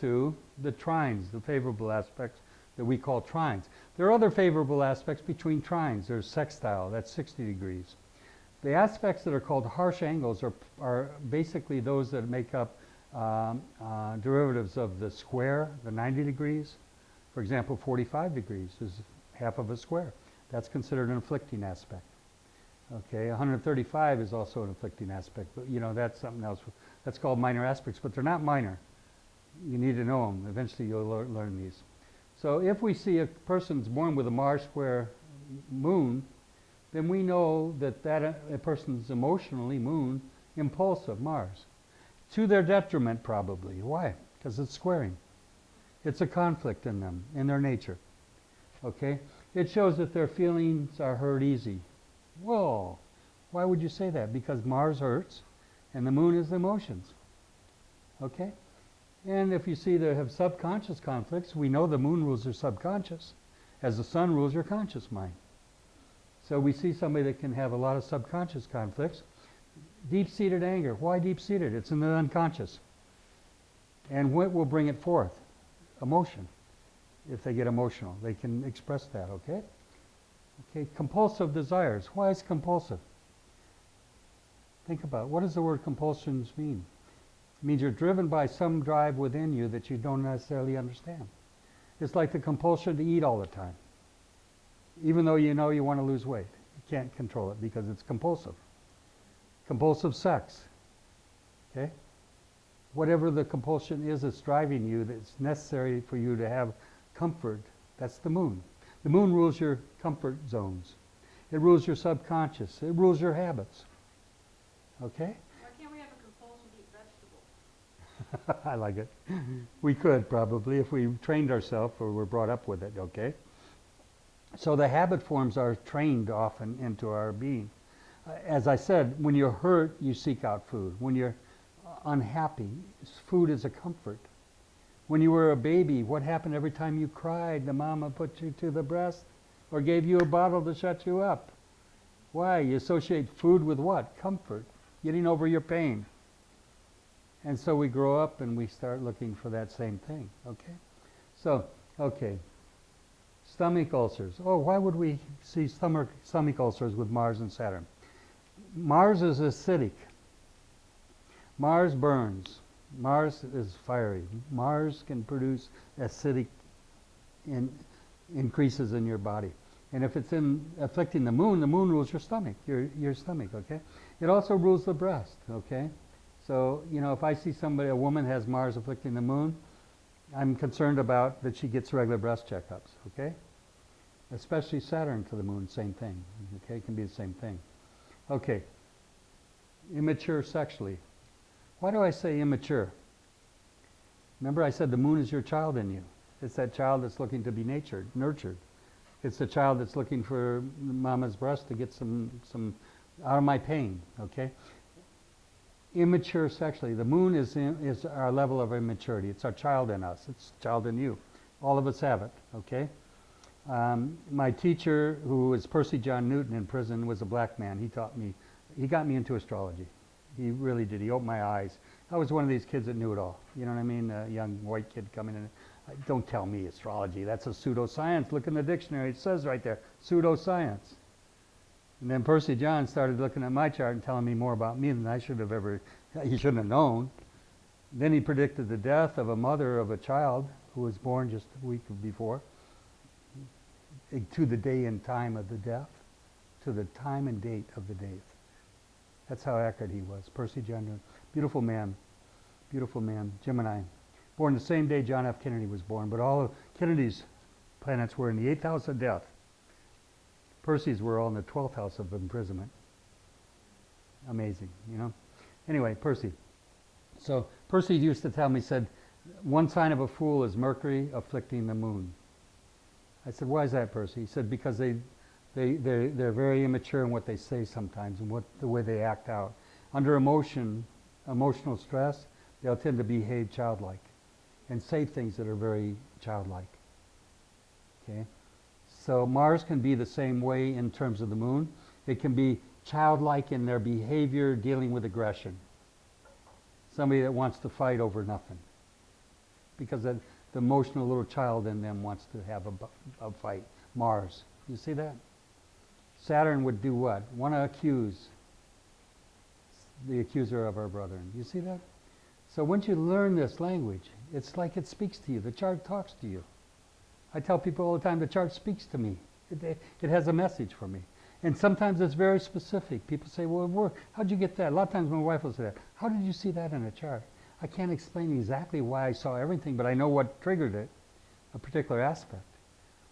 to the trines, the favorable aspects that we call trines. There are other favorable aspects between trines. There's sextile, that's 60 degrees. The aspects that are called harsh angles are basically those that make up derivatives of the square, the 90 degrees. For example, 45 degrees is half of a square. That's considered an inflicting aspect. Okay, 135 is also an inflicting aspect, but you know, that's something else. That's called minor aspects, but they're not minor. You need to know them. Eventually you'll learn these. So if we see a person's born with a Mars square moon, then we know that a person's emotionally moon impulsive, Mars. To their detriment, probably. Why? Because it's squaring. It's a conflict in them, in their nature. Okay? It shows that their feelings are hurt easy. Whoa! Why would you say that? Because Mars hurts, and the moon is emotions. Okay? And if you see they have subconscious conflicts, we know the moon rules your subconscious, as the sun rules your conscious mind. So we see somebody that can have a lot of subconscious conflicts. Deep-seated anger. Why deep-seated? It's in the unconscious. And what will bring it forth? Emotion. If they get emotional, they can express that, okay? Okay, compulsive desires. Why is compulsive? Think about it. What does the word compulsions mean? It means you're driven by some drive within you that you don't necessarily understand. It's like the compulsion to eat all the time. Even though you know you want to lose weight. You can't control it because it's compulsive. Compulsive sex. Okay? Whatever the compulsion is that's driving you, that's necessary for you to have comfort, that's the moon. The moon rules your comfort zones. It rules your subconscious. It rules your habits. Okay? Why can't we have a compulsion to eat vegetables? I like it. We could probably if we trained ourselves or were brought up with it, okay? So the habit forms are trained often into our being. As I said, when you're hurt, you seek out food. When you're unhappy, food is a comfort. When you were a baby, what happened every time you cried? The mama put you to the breast or gave you a bottle to shut you up. Why? You associate food with what? Comfort. Getting over your pain. And so we grow up and we start looking for that same thing, okay? So, okay. Stomach ulcers. Oh, why would we see stomach ulcers with Mars and Saturn? Mars is acidic. Mars burns. Mars is fiery. Mars can produce acidic increases in your body. And if it's afflicting the moon rules your stomach, your stomach, okay? It also rules the breast, okay? So, you know, if I see a woman has Mars afflicting the moon, I'm concerned about that she gets regular breast checkups, okay? Especially Saturn to the moon, same thing, okay? It can be the same thing. Okay, immature sexually. Why do I say immature? Remember I said the moon is your child in you. It's that child that's looking to be nurtured. It's the child that's looking for mama's breast to get some out of my pain, okay? Immature sexually. The moon is our level of immaturity. It's our child in us. It's a child in you. All of us have it, okay? My teacher, who was Percy John Newton in prison, was a black man. He got me into astrology. He really did. He opened my eyes. I was one of these kids that knew it all. You know what I mean? A young white kid coming in. Don't tell me astrology. That's a pseudoscience. Look in the dictionary. It says right there, pseudoscience. And then Percy John started looking at my chart and telling me more about me than he shouldn't have known. Then he predicted the death of a mother of a child who was born just a week before, to the day and time of the death, to the time and date of the death. That's how accurate he was. Percy John Newton. Beautiful man, Gemini. Born the same day John F. Kennedy was born, but all of Kennedy's planets were in the 8th house of death. Percy's were all in the 12th house of imprisonment. Amazing, you know? Anyway, Percy. So Percy used to tell me, said, one sign of a fool is Mercury afflicting the moon. I said, why is that, Percy? He said, because they're very immature in what they say sometimes and the way they act out. Under emotional stress, they'll tend to behave childlike and say things that are very childlike. Okay? So Mars can be the same way in terms of the moon. It can be childlike in their behavior, dealing with aggression. Somebody that wants to fight over nothing. because the emotional little child in them wants to have a fight. Mars. You see that? Saturn would do what? Want to accuse. The accuser of our brethren. You see that? So once you learn this language, it's like it speaks to you. The chart talks to you. I tell people all the time, the chart speaks to me. It has a message for me. And sometimes it's very specific. People say, well, how'd you get that? A lot of times my wife will say that. How did you see that in a chart? I can't explain exactly why I saw everything, but I know what triggered it, a particular aspect.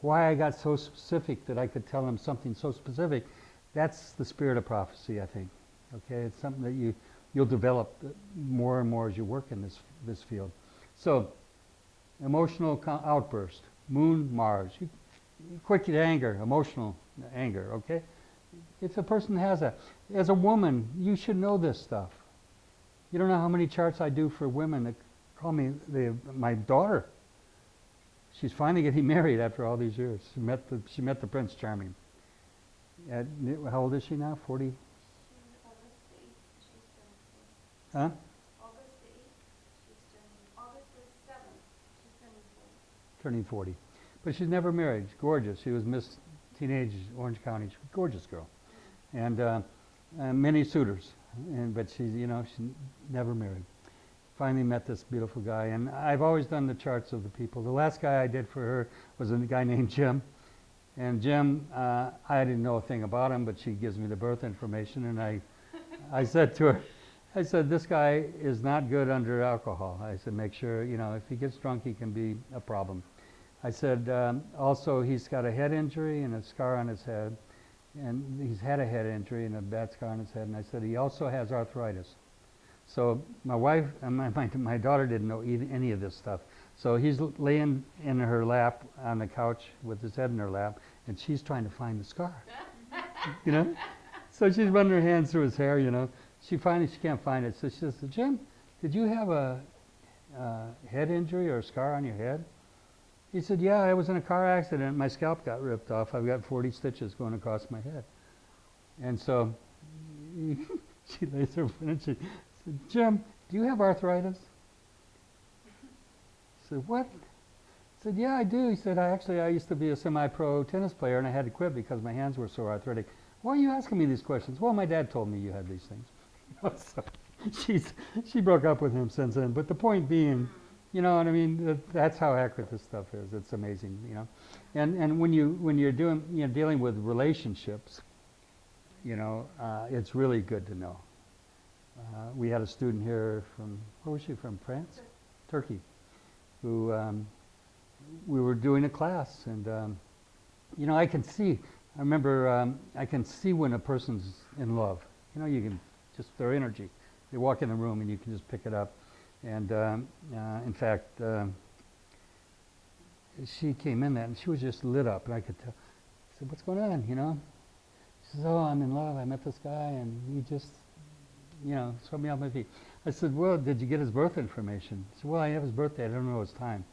Why I got so specific that I could tell them something so specific. That's the spirit of prophecy, I think. Okay, it's something that you'll develop more and more as you work in this field. So, emotional outburst, Moon, Mars. Quick to anger, emotional anger, okay? If a person has as a woman, you should know this stuff. You don't know how many charts I do for women that call me, my daughter. She's finally getting married after all these years. She met the Prince Charming. How old is she now? 40? August the 8th, she's turning 40. Huh? August the 8th, she's turning, August the 7th, she's turning 40. Turning 40. But she's never married. She's gorgeous. She was Miss Teenage Orange County. She's a gorgeous girl. And many suitors. But she's never married. Finally met this beautiful guy. And I've always done the charts of the people. The last guy I did for her was a guy named Jim. And Jim, I didn't know a thing about him, but she gives me the birth information. And I said to her, I said, this guy is not good under alcohol. I said, make sure, if he gets drunk, he can be a problem. I said, also, he's got a head injury and a scar on his head. And he's had a head injury and a bad scar on his head. And I said, he also has arthritis. So my wife, my daughter didn't know any of this stuff. So he's laying in her lap on the couch with his head in her lap, and she's trying to find the scar. So she's running her hands through his hair, She can't find it. So she says, Jim, did you have a head injury or a scar on your head? He said, yeah, I was in a car accident. My scalp got ripped off. I've got 40 stitches going across my head. And so she lays her and she said, Jim, do you have arthritis? I said, what? I said, yeah, I do. He said, I used to be a semi-pro tennis player and I had to quit because my hands were so arthritic. Why are you asking me these questions? Well, my dad told me you had these things. So she broke up with him since then. But the point being, you know what I mean? That's how accurate this stuff is. It's amazing, And when you're dealing with relationships, it's really good to know. We had a student here from, where was she from? France? Turkey. Who we were doing a class, and I can see. I remember I can see when a person's in love. You can just their energy. They walk in the room and you can just pick it up. And in fact, she came in that and she was just lit up, and I could tell. I said, "What's going on?" She says, "Oh, I'm in love. I met this guy, and he just, swept me off my feet." I said, "Well, did you get his birth information?" She said, "Well, I have his birthday. I don't know his time."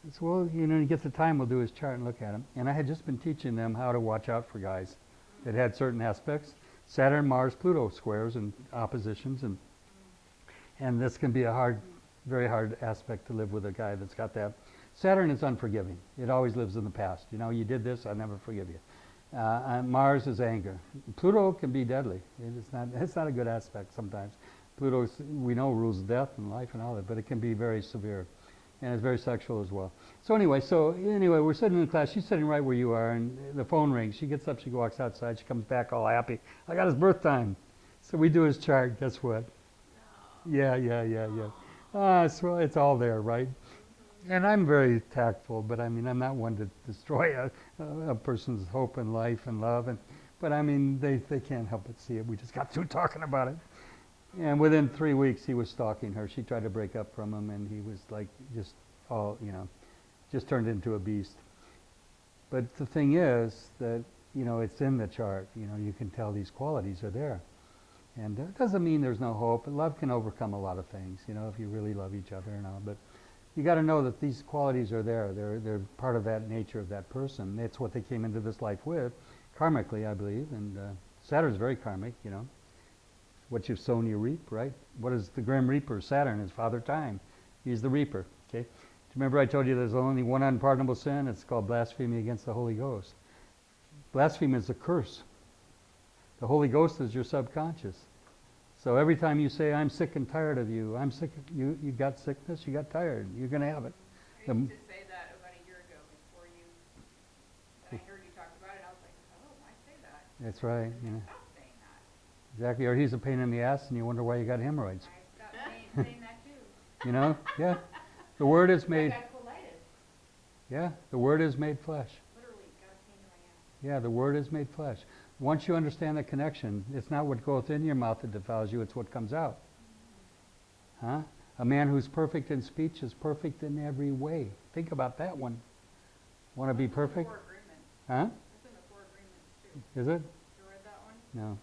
I said, "Well, he gets the time. We'll do his chart and look at him." And I had just been teaching them how to watch out for guys that had certain aspects. Saturn, Mars, Pluto squares and oppositions, and this can be a very hard aspect to live with a guy that's got that. Saturn is unforgiving. It always lives in the past. You did this, I'll never forgive you. And Mars is anger. Pluto can be deadly. It's not a good aspect sometimes. Pluto, we know, rules death and life and all that, but it can be very severe. And it's very sexual as well. So anyway, we're sitting in class. She's sitting right where you are, and the phone rings. She gets up, she walks outside, she comes back all happy. I got his birth time. So we do his chart. Guess what? Yeah. So it's all there, right? And I'm very tactful, but I'm not one to destroy a person's hope and life and love. But they can't help but see it. We just got through talking about it. And within 3 weeks, he was stalking her. She tried to break up from him, and he was like just turned into a beast. But the thing is that, it's in the chart. You can tell these qualities are there. And it doesn't mean there's no hope. Love can overcome a lot of things, if you really love each other and all. But you got to know that these qualities are there. They're part of that nature of that person. That's what they came into this life with, karmically, I believe. And Saturn's very karmic, What you've sown, you reap, right? What is the Grim Reaper? Saturn is Father Time. He's the reaper, okay? Remember I told you there's only one unpardonable sin? It's called blasphemy against the Holy Ghost. Blasphemy is a curse. The Holy Ghost is your subconscious. So every time you say, I'm sick and tired of you, I'm sick, you got sickness, you got tired, you're going to have it. I used to say that about a year ago before I heard you talk about it. I was like, oh, why say that? That's right. Yeah. Stop saying that. Exactly. Or he's a pain in the ass and you wonder why you got hemorrhoids. I stopped saying that too. You know? Yeah. The Word is I made, got colitis. yeah, the Word is made flesh. Literally got a pain in my ass. Yeah, the Word is made flesh. Once you understand the connection, it's not what goeth in your mouth that defiles you, it's what comes out. Huh? A man who's perfect in speech is perfect in every way. Think about that one. Want to be perfect? Four agreements. Huh? That's in the four agreements too. Is it? You read that one? No.